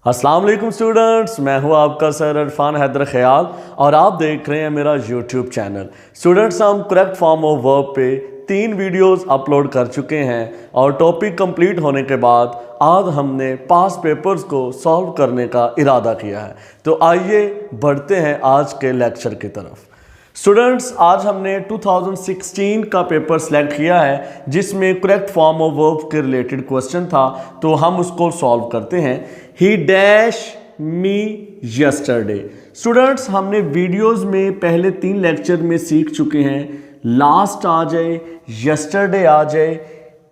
अस्सलाम वालेकुम स्टूडेंट्स, मैं हूं आपका सर अरफान हैदर खयाल और आप देख रहे हैं मेरा यूट्यूब चैनल। स्टूडेंट्स, हम करेक्ट फॉर्म ऑफ वर्ब पे 3 वीडियोस अपलोड कर चुके हैं और टॉपिक कंप्लीट होने के बाद आज हमने पास पेपर्स को सॉल्व करने का इरादा किया है। तो आइए बढ़ते हैं आज के लेक्चर की तरफ। स्टूडेंट्स, आज हमने 2016 का पेपर सेलेक्ट किया है जिसमें करेक्ट फॉर्म ऑफ वर्ब के रिलेटेड क्वेश्चन था, तो हम उसको सॉल्व करते हैं। ही डैश मी यस्टरडे। स्टूडेंट्स, हमने वीडियोस में पहले 3 लेक्चर में सीख चुके हैं। लास्ट आ जाए, यस्टरडे आ जाए,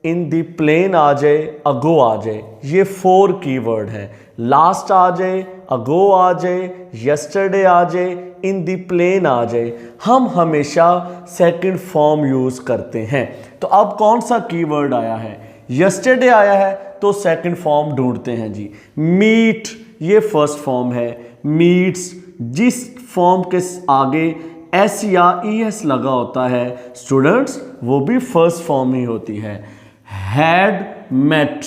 इन द प्लेन आ जाए, अगो आ जाए, ये 4 कीवर्ड हैं। लास्ट आ जाए, अगो आ जाए, यस्टरडे आ जाए, इन द प्लेन आ जाए, हम हमेशा सेकंड फॉर्म यूज करते हैं। तो अब कौन सा कीवर्ड आया है? यस्टरडे आया है तो सेकंड फॉर्म ढूंढते हैं जी। मीट, ये फर्स्ट फॉर्म है। मीट्स, जिस फॉर्म के आगे एस या ई एस लगा होता है स्टूडेंट्स, वो भी फर्स्ट फॉर्म ही होती है। हैड मेट,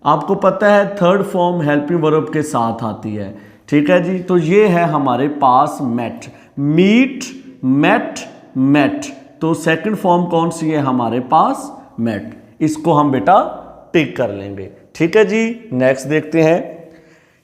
आपको पता है थर्ड फॉर्म हेल्पिंग वर्ब के साथ आती है, ठीक है जी। तो ये है हमारे पास मेट, मीट, मेट, मेट। तो सेकंड फॉर्म कौन सी है हमारे पास? मेट। इसको हम बेटा टिक कर लेंगे, ठीक है जी। नेक्स्ट देखते हैं।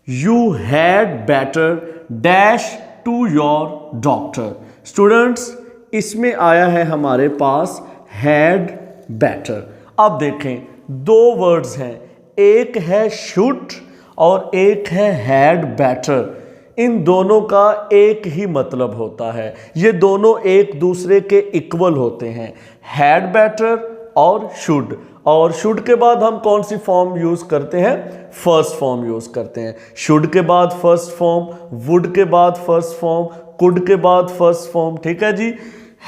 You had better dash to your doctor. Students, इसमें आया है हमारे पास हैड बेटर। अब देखें, 2 वर्ड्स हैं, एक है शुड और एक है हैड बेटर। इन दोनों का एक ही मतलब होता है, ये दोनों एक दूसरे के इक्वल होते हैं, हैड बेटर और शुड। और शुड के बाद हम कौन सी फॉर्म यूज करते हैं? फर्स्ट फॉर्म यूज करते हैं। शुड के बाद फर्स्ट फॉर्म, वुड के बाद फर्स्ट फॉर्म, कुड के बाद फर्स्ट फॉर्म, ठीक है जी।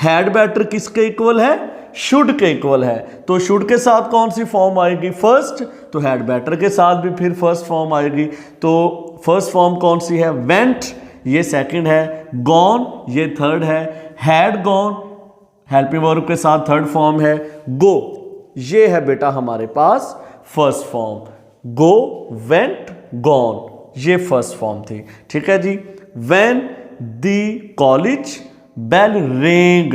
हैड बेटर किसके इक्वल है? शुड के इक्वल है। तो शुड के साथ कौन सी फॉर्म आएगी? फर्स्ट। तो हैड बेटर के साथ भी फिर फर्स्ट फॉर्म आएगी। तो फर्स्ट फॉर्म कौन सी है? वेंट, ये सेकंड है। गॉन, ये थर्ड है। हैड गॉन, हेल्पिंग वर्ब के साथ थर्ड फॉर्म है। गो, ये है बेटा हमारे पास फर्स्ट फॉर्म। गो, वेंट, गॉन, ये फर्स्ट फॉर्म थी, ठीक है जी। व्हेन द कॉलेज बेल रेंग,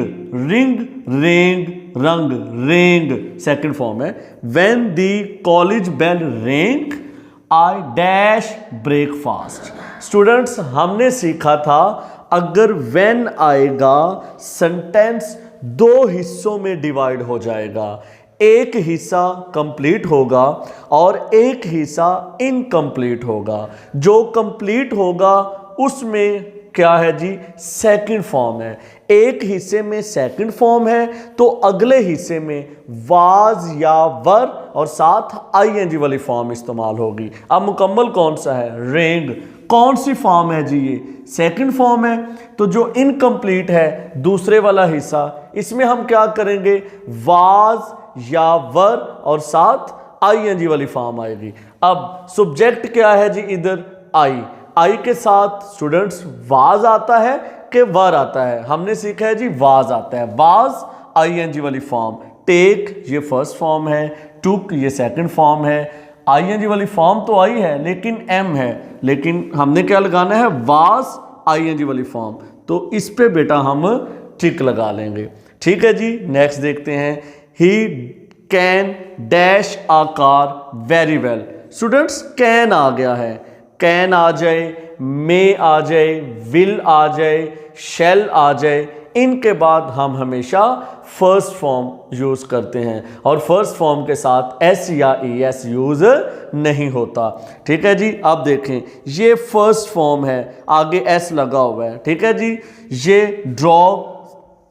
रिंग, रेंग, रंग, रेंग, सेकंड फॉर्म है। व्हेन द कॉलेज बेल रेंग आई डैश ब्रेकफास्ट। स्टूडेंट्स, हमने सीखा था अगर व्हेन आएगा सेंटेंस 2 हिस्सों में डिवाइड हो जाएगा। एक हिस्सा कंप्लीट होगा और एक हिस्सा इनकम्प्लीट होगा। जो कंप्लीट होगा उसमें क्या है जी? सेकंड फॉर्म है। एक हिस्से में सेकंड फॉर्म है तो अगले हिस्से में वाज या वर और साथ आईएनजी वाली फॉर्म इस्तेमाल होगी। अब मुकम्मल कौन सा है? रेंग। कौन सी फॉर्म है जी? ये सेकंड फॉर्म है। तो जो इनकम्प्लीट है दूसरे वाला हिस्सा, इसमें हम क्या करेंगे? वाज या वर और साथ आईएनजी वाली फॉर्म आएगी। अब सब्जेक्ट क्या है जी? इधर आई। आई के साथ स्टूडेंट्स वाज आता है कि वर आता है? हमने सीखा है जी वाज आता है। वाज आईएनजी वाली फॉर्म। टेक, ये फर्स्ट फॉर्म है। टुक, ये सेकंड फॉर्म है। आईएनजी वाली फॉर्म तो आई है लेकिन एम है, लेकिन हमने क्या लगाना है? वाज आईएनजी वाली फॉर्म। तो इस पे बेटा हम टिक लगा लेंगे, ठीक है जी। नेक्स्ट देखते हैं। He can dash a car very well. Students, can आ गया है। कैन आ जाए, मे आ जाए, विल आ जाए, शैल आ जाए, इनके बाद हम हमेशा फर्स्ट फॉर्म यूज करते हैं और फर्स्ट फॉर्म के साथ एस या ई एस यूज नहीं होता, ठीक है जी। अब देखें, ये फर्स्ट फॉर्म है, आगे एस लगा हुआ है, ठीक है जी। ये ड्रॉ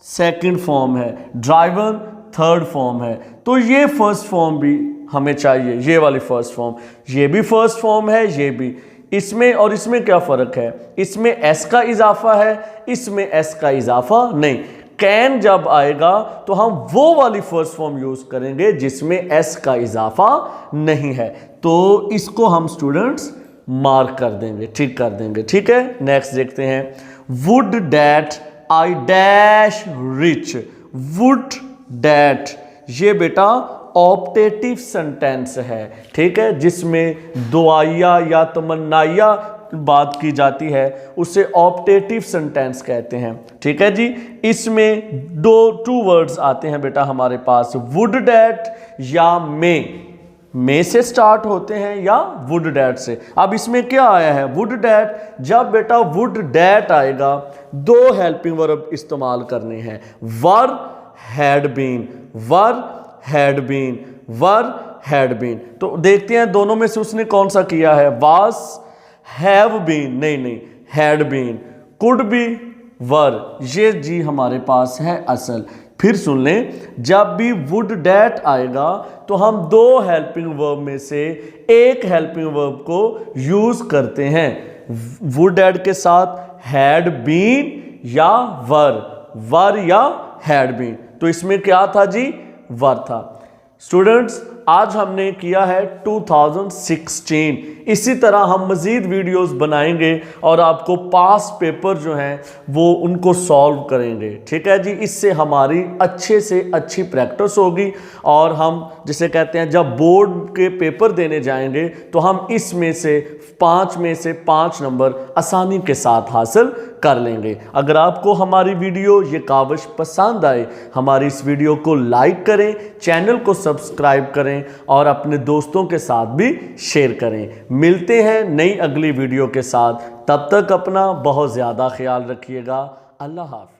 सेकंड फॉर्म है, ड्राइवर थर्ड फॉर्म है। तो ये फर्स्ट फॉर्म भी हमें चाहिए, ये वाली फर्स्ट फॉर्म। ये भी फर्स्ट फॉर्म है, ये भी। इसमें और इसमें क्या फ़र्क है? इसमें एस का इजाफा है, इसमें एस का इजाफा नहीं। कैन जब आएगा तो हम वो वाली फर्स्ट फॉर्म यूज़ करेंगे जिसमें एस का इजाफा नहीं है। तो इसको हम स्टूडेंट्स मार्क कर देंगे, ठीक कर देंगे, ठीक है। नेक्स्ट देखते हैं। Would that I dash rich. Would that, ये बेटा ऑप्टेटिव सेंटेंस है, ठीक है, जिसमें दुआया या तमन्नाया बात की जाती है उसे ऑप्टेटिव सेंटेंस कहते हैं, ठीक है जी। इसमें टू वर्ड्स आते हैं बेटा हमारे पास, वुड डैट या मे से स्टार्ट होते हैं या वुड डैट से। अब इसमें क्या आया है, वुड डैट। जब बेटा वुड डैट आएगा दो हेल्पिंग वर्ब इस्तेमाल करने हैं, were had been, were had been, were had been. तो देखते हैं दोनों में से उसने कौन सा किया है, वाज, हैव बीन, नहीं, हैड बीन, कुड बी, वर, ये जी हमारे पास है असल। फिर सुन लें, जब भी वुड डैट आएगा तो हम दो हेल्पिंग वर्ब में से एक हेल्पिंग वर्ब को यूज करते हैं, वुड डैट के साथ हैड बीन या वर या हैड बीन। तो इसमें क्या था जी, वर था। स्टूडेंट्स आज हमने किया है 2016, इसी तरह हम मज़ीद वीडियोस बनाएंगे और आपको पास पेपर जो हैं वो उनको सॉल्व करेंगे, ठीक है जी। इससे हमारी अच्छे से अच्छी प्रैक्टिस होगी और हम जिसे कहते हैं जब बोर्ड के पेपर देने जाएंगे तो हम इसमें से 5 नंबर आसानी के साथ हासिल कर लेंगे। अगर आपको हमारी वीडियो ये काविश पसंद आए, हमारी इस वीडियो को लाइक करें, चैनल को सब्सक्राइब करें और अपने दोस्तों के साथ भी शेयर करें। मिलते हैं नई अगली वीडियो के साथ, तब तक अपना बहुत ज़्यादा ख्याल रखिएगा। अल्लाह हाफ़िज़।